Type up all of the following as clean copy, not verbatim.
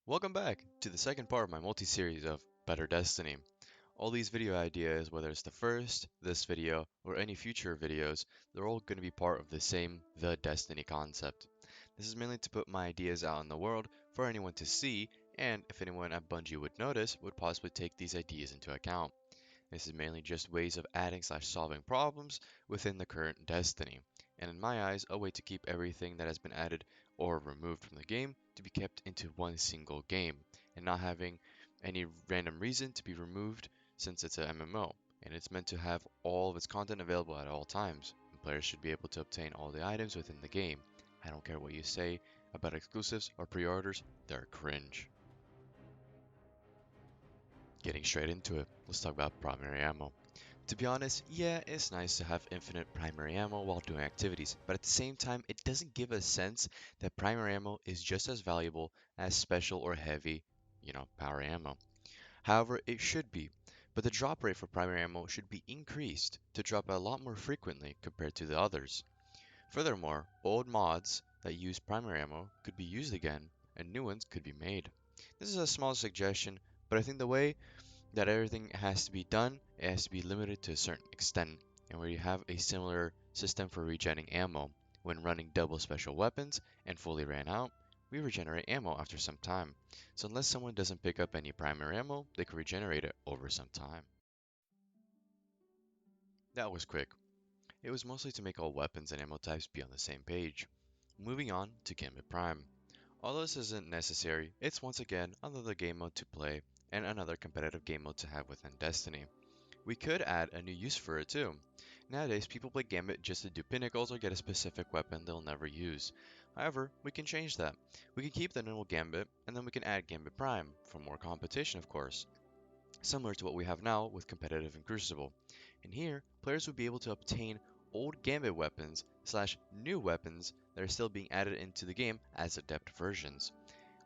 Welcome back to the second part of my multi-series of Better Destiny. All these video ideas, whether it's the first, this video, or any future videos, they're all going to be part of the same The Destiny concept. This is mainly to put my ideas out in the world for anyone to see, and if anyone at Bungie would notice, would possibly take these ideas into account. This is mainly just ways of adding/solving problems within the current Destiny, and in my eyes, a way to keep everything that has been added or removed from the game to be kept into one single game, and not having any random reason to be removed since it's a MMO, and it's meant to have all of its content available at all times, and players should be able to obtain all the items within the game. I don't care what you say about exclusives or pre-orders, they're cringe. Getting straight into it, let's talk about primary ammo. To be honest, yeah, it's nice to have infinite primary ammo while doing activities, but at the same time, it doesn't give a sense that primary ammo is just as valuable as special or heavy, power ammo. However, it should be, but the drop rate for primary ammo should be increased to drop a lot more frequently compared to the others. Furthermore, old mods that use primary ammo could be used again, and new ones could be made. This is a small suggestion, but I think the way that everything has to be done, it has to be limited to a certain extent, and where you have a similar system for regenerating ammo. When running double special weapons and fully ran out, we regenerate ammo after some time. So unless someone doesn't pick up any primary ammo, they can regenerate it over some time. That was quick. It was mostly to make all weapons and ammo types be on the same page. Moving on to Gambit Prime. Although this isn't necessary, it's once again another game mode to play and another competitive game mode to have within Destiny. We could add a new use for it too. Nowadays, people play Gambit just to do pinnacles or get a specific weapon they'll never use. However, we can change that. We can keep the normal Gambit, and then we can add Gambit Prime, for more competition of course, similar to what we have now with competitive and Crucible. And here, players would be able to obtain old Gambit weapons slash new weapons that are still being added into the game as adept versions.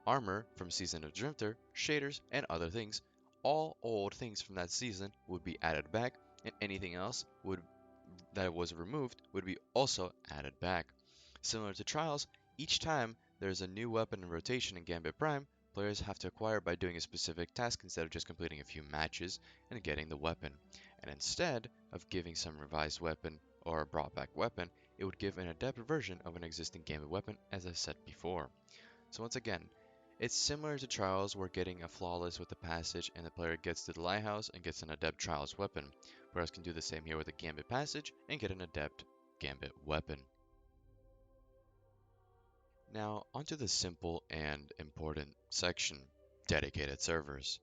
Armor from Season of Drifter, shaders, and other things. All old things from that season would be added back, and anything else that was removed would be also added back. Similar to Trials, each time there's a new weapon in rotation in Gambit Prime, players have to acquire by doing a specific task instead of just completing a few matches and getting the weapon. And instead of giving some revised weapon or a brought back weapon, it would give an adapted version of an existing Gambit weapon as I said before. So once again, it's similar to Trials where getting a flawless with the passage and the player gets to the lighthouse and gets an adept Trials weapon, whereas can do the same here with a Gambit passage and get an adept Gambit weapon. Now onto the simple and important section, dedicated servers.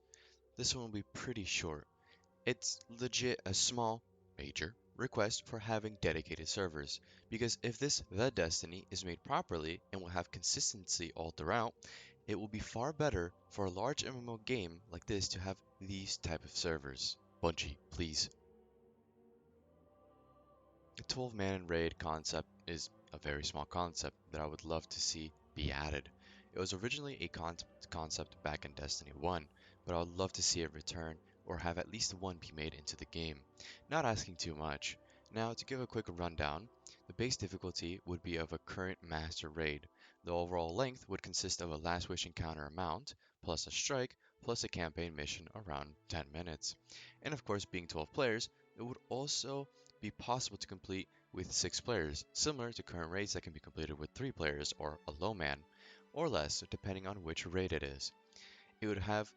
This one will be pretty short. It's legit a small, major request for having dedicated servers, because if this The Destiny is made properly and will have consistency all throughout, it will be far better for a large MMO game like this to have these type of servers. Bungie, please. The 12-man raid concept is a very small concept that I would love to see be added. It was originally a concept back in Destiny 1, but I would love to see it return or have at least one be made into the game. Not asking too much. Now, to give a quick rundown, the base difficulty would be of a current master raid. The overall length would consist of a last wish encounter amount, plus a strike, plus a campaign mission around 10 minutes. And of course, being 12 players, it would also be possible to complete with 6 players, similar to current raids that can be completed with 3 players or a low man, or less depending on which raid it is. It would have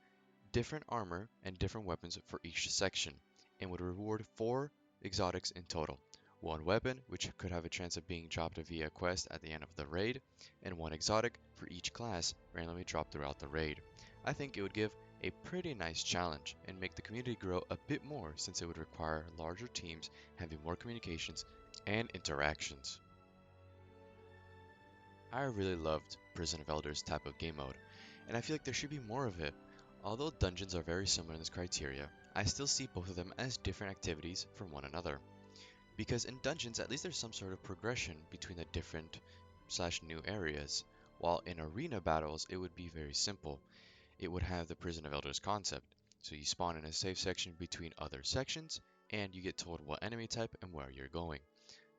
different armor and different weapons for each section, and would reward 4 exotics in total. 1 weapon, which could have a chance of being dropped via quest at the end of the raid, and 1 exotic for each class randomly dropped throughout the raid. I think it would give a pretty nice challenge and make the community grow a bit more since it would require larger teams having more communications and interactions. I really loved Prison of Elders type of game mode, and I feel like there should be more of it. Although dungeons are very similar in this criteria, I still see both of them as different activities from one another. Because in dungeons, at least there's some sort of progression between the different slash new areas, while in arena battles, it would be very simple. It would have the Prison of Elders concept. So you spawn in a safe section between other sections, and you get told what enemy type and where you're going.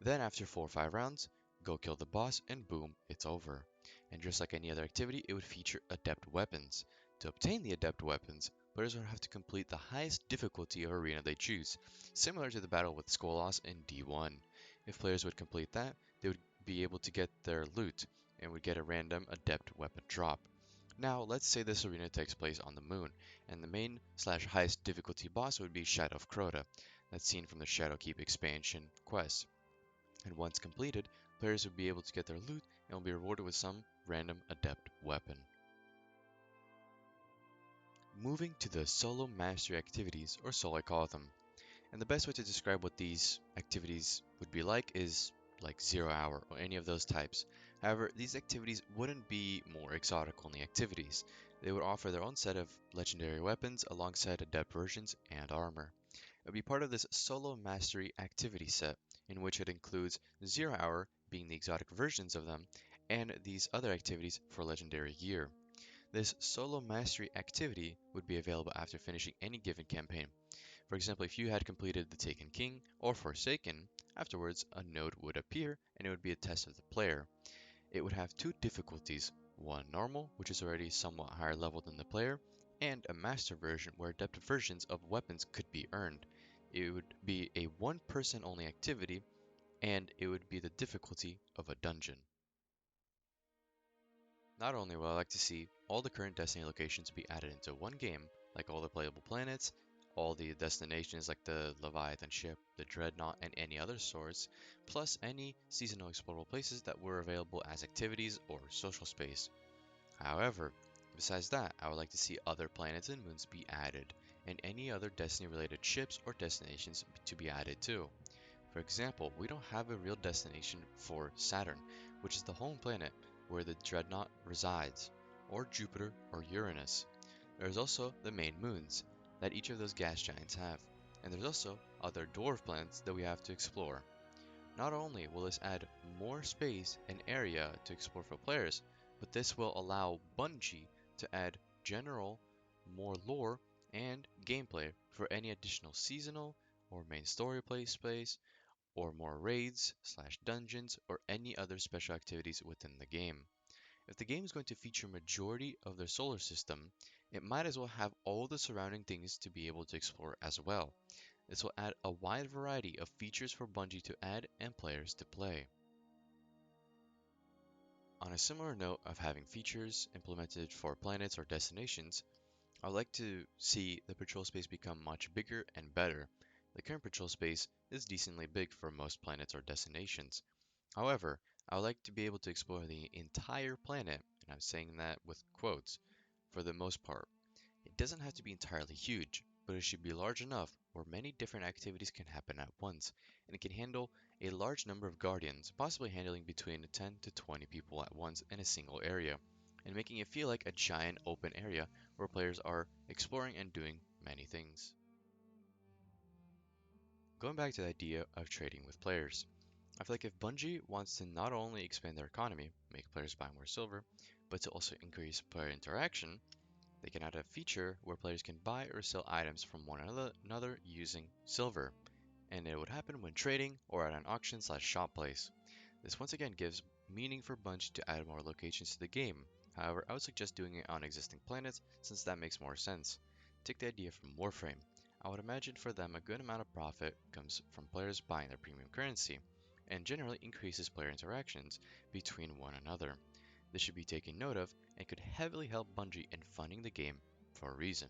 Then after 4 or 5 rounds, go kill the boss and boom, it's over. And just like any other activity, it would feature adept weapons. To obtain the adept weapons, players would have to complete the highest difficulty of arena they choose, similar to the battle with Skolas in D1. If players would complete that, they would be able to get their loot and would get a random adept weapon drop. Now, let's say this arena takes place on the moon, and the main slash highest difficulty boss would be Shadow of Crota, that's seen from the Shadowkeep expansion quest. And once completed, players would be able to get their loot and will be rewarded with some random adept weapon. Moving to the solo mastery activities, or so I call them. And the best way to describe what these activities would be like is like 0 Hour or any of those types. However, these activities wouldn't be more exotic only activities. They would offer their own set of legendary weapons alongside adept versions and armor. It would be part of this solo mastery activity set, in which it includes 0 Hour being the exotic versions of them, and these other activities for legendary gear. This solo mastery activity would be available after finishing any given campaign. For example, if you had completed the Taken King or Forsaken, afterwards a node would appear and it would be a test of the player. It would have two difficulties, one normal, which is already somewhat higher level than the player, and a master version where adept versions of weapons could be earned. It would be a one person only activity and it would be the difficulty of a dungeon. Not only would I like to see all the current Destiny locations be added into one game, like all the playable planets, all the destinations like the Leviathan ship, the Dreadnought, and any other sorts, plus any seasonal explorable places that were available as activities or social space. However, besides that, I would like to see other planets and moons be added, and any other Destiny related ships or destinations to be added too. For example, we don't have a real destination for Saturn, which is the home planet where the Dreadnought resides, or Jupiter or Uranus. There's also the main moons that each of those gas giants have, and there's also other dwarf planets that we have to explore. Not only will this add more space and area to explore for players, but this will allow Bungie to add general, more lore, and gameplay for any additional seasonal or main story play space or more raids slash dungeons or any other special activities within the game. If the game is going to feature majority of their solar system, it might as well have all the surrounding things to be able to explore as well. This will add a wide variety of features for Bungie to add and players to play. On a similar note of having features implemented for planets or destinations, I would like to see the patrol space become much bigger and better. The current patrol space is decently big for most planets or destinations. However, I would like to be able to explore the entire planet, and I'm saying that with quotes, for the most part. It doesn't have to be entirely huge, but it should be large enough where many different activities can happen at once, and it can handle a large number of guardians, possibly handling between 10 to 20 people at once in a single area, and making it feel like a giant open area where players are exploring and doing many things. Going back to the idea of trading with players, I feel like if Bungie wants to not only expand their economy, make players buy more silver, but to also increase player interaction, they can add a feature where players can buy or sell items from one another using silver, and it would happen when trading or at an auction slash shop place. This once again gives meaning for Bungie to add more locations to the game. However, I would suggest doing it on existing planets since that makes more sense. Take the idea from Warframe. I would imagine for them a good amount of profit comes from players buying their premium currency, and generally increases player interactions between one another. This should be taken note of and could heavily help Bungie in funding the game for a reason.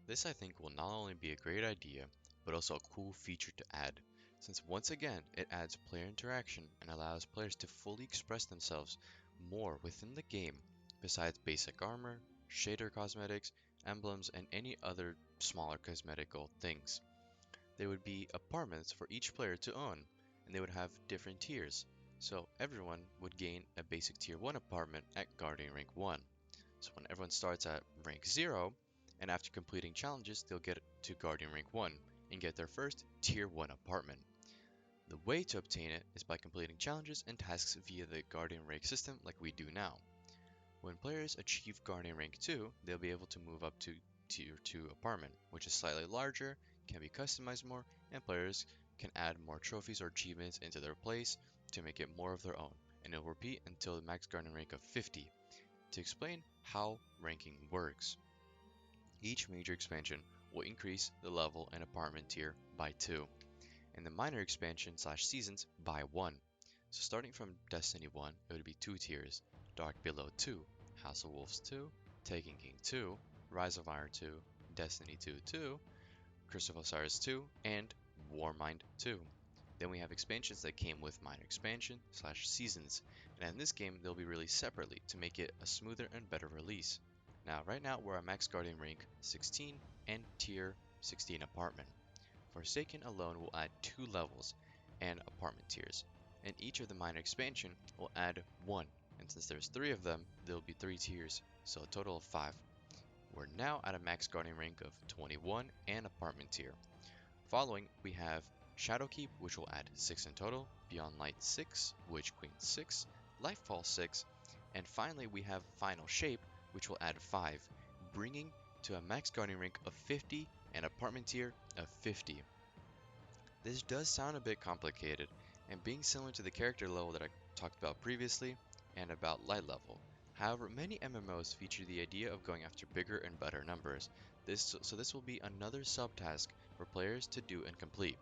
This I think will not only be a great idea, but also a cool feature to add, since once again it adds player interaction and allows players to fully express themselves more within the game besides basic armor, shader cosmetics, emblems, and any other smaller cosmetical things. There would be apartments for each player to own, and they would have different tiers, so everyone would gain a basic tier 1 apartment at Guardian rank 1. So when everyone starts at rank 0, and after completing challenges, they'll get to Guardian rank 1 and get their first tier 1 apartment. The way to obtain it is by completing challenges and tasks via the Guardian rank system like we do now. When players achieve Guardian rank 2, they'll be able to move up to tier 2 apartment, which is slightly larger, can be customized more, and players can add more trophies or achievements into their place to make it more of their own, and it'll repeat until the max guardian rank of 50. To explain how ranking works, each major expansion will increase the level and apartment tier by 2, and the minor expansion slash seasons by 1. So starting from Destiny 1, it would be 2 tiers: Dark Below 2, House of Wolves 2, Taken King 2, Rise of Iron 2, Destiny 2 2, Crucible 2, and Warmind 2. Then we have expansions that came with minor expansion slash seasons, and in this game they'll be released separately to make it a smoother and better release. Now, right now we're at max guardian rank 16 and tier 16 apartment. Forsaken alone will add 2 levels and apartment tiers, and each of the minor expansion will add 1, and since there's 3 of them, there'll be 3 tiers, so a total of 5. We're now at a max guardian rank of 21 and apartment tier. Following, we have Shadowkeep, which will add 6 in total, Beyond Light 6, Witch Queen 6, Lightfall 6, and finally we have Final Shape, which will add 5, bringing to a max guardian rank of 50 and apartment tier of 50. This does sound a bit complicated, and being similar to the character level that I talked about previously, and about light level. However, many MMOs feature the idea of going after bigger and better numbers. This will be another subtask for players to do and complete,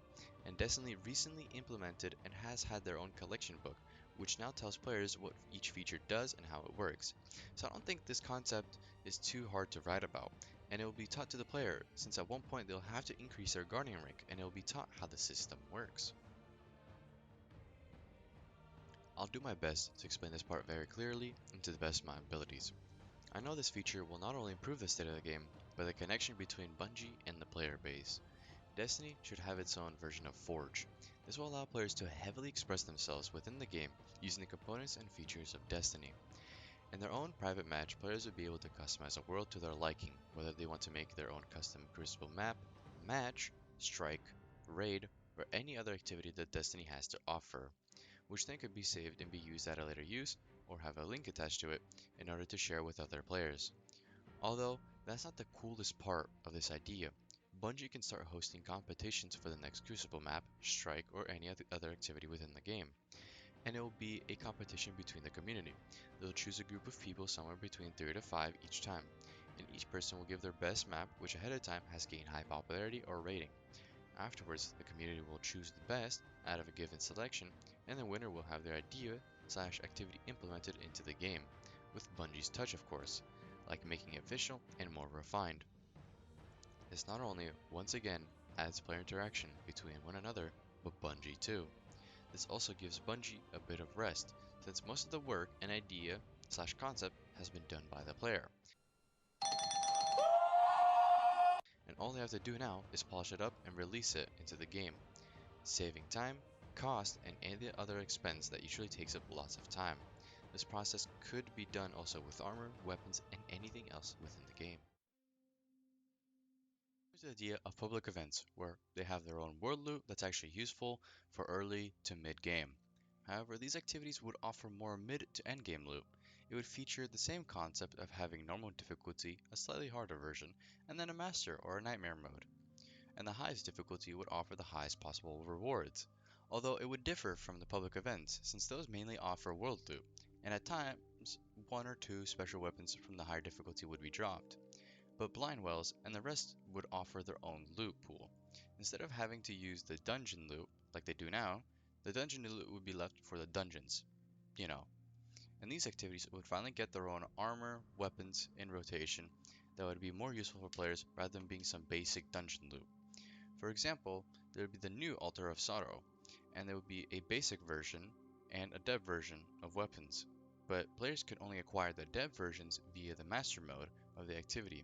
and Destiny recently implemented and has had their own collection book, which now tells players what each feature does and how it works. So I don't think this concept is too hard to write about, and it will be taught to the player, since at one point they'll have to increase their guardian rank, and it will be taught how the system works. I'll do my best to explain this part very clearly and to the best of my abilities. I know this feature will not only improve the state of the game, but the connection between Bungie and the player base. Destiny should have its own version of Forge. This will allow players to heavily express themselves within the game using the components and features of Destiny. In their own private match, players will be able to customize a world to their liking, whether they want to make their own custom Crucible map, match, strike, raid, or any other activity that Destiny has to offer, which then could be saved and be used at a later use, or have a link attached to it in order to share with other players. Although, that's not the coolest part of this idea. Bungie can start hosting competitions for the next Crucible map, strike, or any other activity within the game. And it will be a competition between the community. They'll choose a group of people somewhere between 3 to 5 each time, and each person will give their best map, which ahead of time has gained high popularity or rating. Afterwards, the community will choose the best out of a given selection, and the winner will have their idea slash activity implemented into the game, with Bungie's touch of course, like making it official and more refined. This not only, once again, adds player interaction between one another, but Bungie too. This also gives Bungie a bit of rest, since most of the work and idea slash concept has been done by the player. And all they have to do now is polish it up and release it into the game, saving time, cost, and any other expense that usually takes up lots of time. This process could be done also with armor, weapons, and anything else within the game. Here's the idea of public events, where they have their own world loot that's actually useful for early to mid game. However, these activities would offer more mid to end game loot. It would feature the same concept of having normal difficulty, a slightly harder version, and then a master or a nightmare mode. And the highest difficulty would offer the highest possible rewards, although it would differ from the public events since those mainly offer world loot, and at times 1 or 2 special weapons from the higher difficulty would be dropped. But blind wells and the rest would offer their own loot pool. Instead of having to use the dungeon loot like they do now, the dungeon loot would be left for the dungeons, you know. And these activities would finally get their own armor, weapons in rotation that would be more useful for players rather than being some basic dungeon loot. For example, there would be the new Altar of Sorrow, and there would be a basic version and a dev version of weapons, but players could only acquire the dev versions via the master mode of the activity,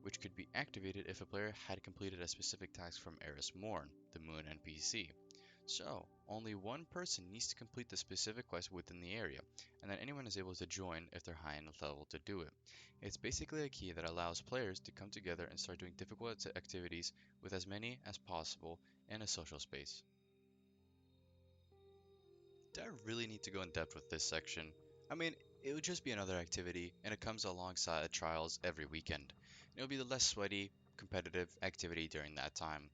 which could be activated if a player had completed a specific task from Eris Morn, the Moon NPC. So, only one person needs to complete the specific quest within the area, and then anyone is able to join if they're high enough level to do it. It's basically a key that allows players to come together and start doing difficult activities with as many as possible in a social space. Do I really need to go in depth with this section? I mean, it would just be another activity, and it comes alongside trials every weekend. It'll be the less sweaty, competitive activity during that time.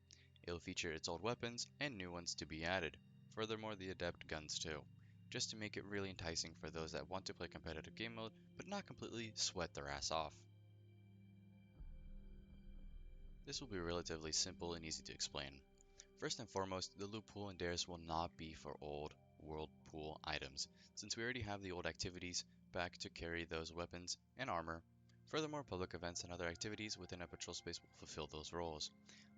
It'll feature its old weapons and new ones to be added. Furthermore, the adept guns too. just to make it really enticing for those that want to play competitive game mode but not completely sweat their ass off. This will be relatively simple and easy to explain. First and foremost, the loot pool in Dares will not be for old world pool items, since we already have the old activities back to carry those weapons and armor. Furthermore, public events and other activities within a patrol space will fulfill those roles.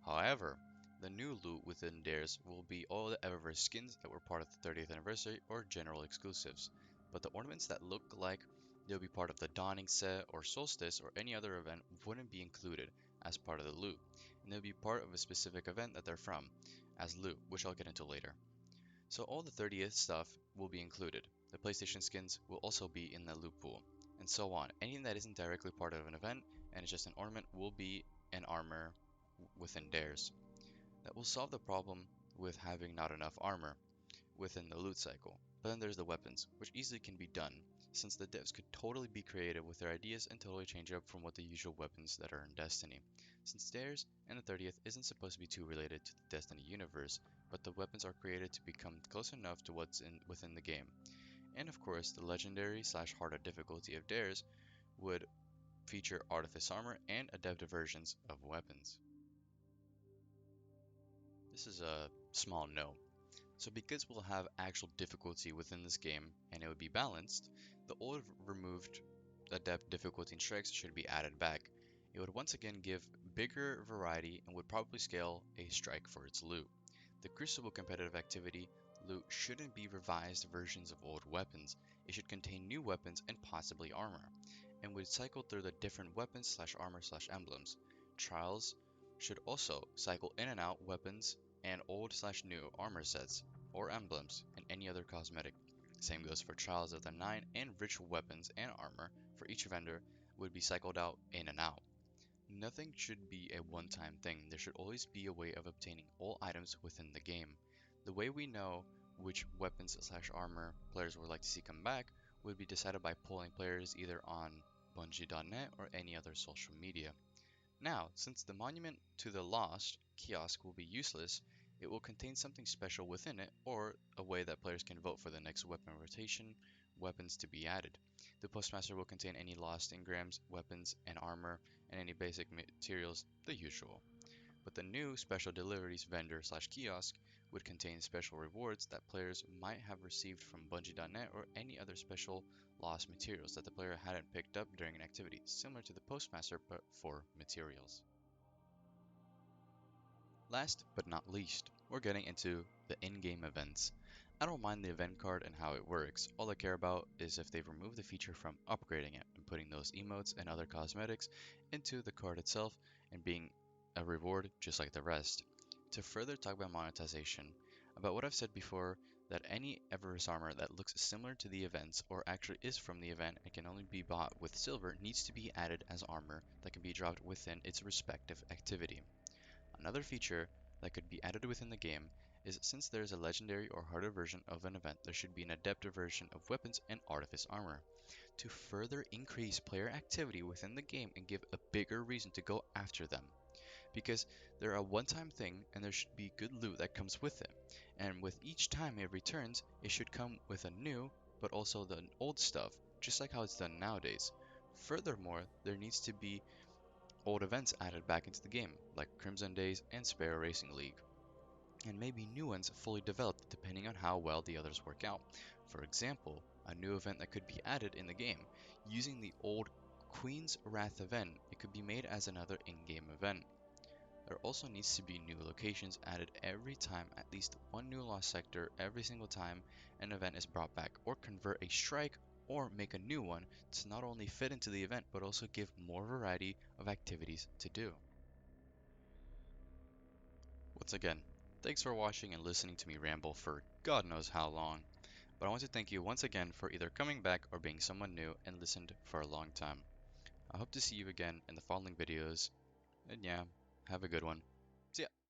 However, the new loot within Dares will be all the Eververse skins that were part of the 30th anniversary or general exclusives, but the ornaments that look like they'll be part of the Dawning set or Solstice or any other event wouldn't be included as part of the loot, and they'll be part of a specific event that they're from, as loot, which I'll get into later. So all the 30th stuff will be included. The PlayStation skins will also be in the loot pool, and so on. Anything that isn't directly part of an event and is just an ornament will be an armor within Dares. That will solve the problem with having not enough armor within the loot cycle. But then there's the weapons, which easily can be done, since the devs could totally be creative with their ideas and totally change up from what the usual weapons that are in Destiny. Since Dares and the 30th isn't supposed to be too related to the Destiny universe, but the weapons are created to become close enough to what's within the game. And of course, the legendary slash harder difficulty of Dares would feature Artifice armor and adaptive versions of weapons. This is a small note. So because we'll have actual difficulty within this game and it would be balanced, the old removed adept difficulty in strikes should be added back. It would once again give bigger variety and would probably scale a strike for its loot. The Crucible competitive activity loot shouldn't be revised versions of old weapons. It should contain new weapons and possibly armor, and would cycle through the different weapons slash armor slash emblems. Trials should also cycle in and out weapons and old slash new armor sets or emblems and any other cosmetic. Same goes for Trials of the Nine, and ritual weapons and armor for each vendor would be cycled out in and out. Nothing should be a one-time thing. There should always be a way of obtaining all items within the game. The way we know which weapons slash armor players would like to see come back would be decided by polling players either on Bungie.net or any other social media. Now, since the Monument to the Lost kiosk will be useless, it will contain something special within it, or a way that players can vote for the next weapon rotation weapons to be added. The Postmaster will contain any lost engrams, weapons, and armor, and any basic materials, the usual. But the new special deliveries vendor slash kiosk would contain special rewards that players might have received from Bungie.net or any other special lost materials that the player hadn't picked up during an activity, similar to the Postmaster but for materials. Last but not least, we're getting into the in-game events. I don't mind the event card and how it works. All I care about is if they've removed the feature from upgrading it and putting those emotes and other cosmetics into the card itself and being a reward just like the rest. To further talk about monetization, about what I've said before, that any Everest armor that looks similar to the events or actually is from the event and can only be bought with silver needs to be added as armor that can be dropped within its respective activity. Another feature that could be added within the game is since there is a legendary or harder version of an event, there should be an adaptive version of weapons and artifice armor to further increase player activity within the game and give a bigger reason to go after them. Because they're a one-time thing and there should be good loot that comes with it. And with each time it returns, it should come with a new, but also the old stuff, just like how it's done nowadays. Furthermore, there needs to be old events added back into the game, like Crimson Days and Sparrow Racing League, and maybe new ones fully developed depending on how well the others work out. For example, a new event that could be added in the game, using the old Queen's Wrath event, it could be made as another in-game event. There also needs to be new locations added every time, at least one new lost sector every single time an event is brought back, or convert a strike or make a new one to not only fit into the event but also give more variety of activities to do. Once again, thanks for watching and listening to me ramble for God knows how long, but I want to thank you once again for either coming back or being someone new and listened for a long time. I hope to see you again in the following videos, and yeah, have a good one. See ya!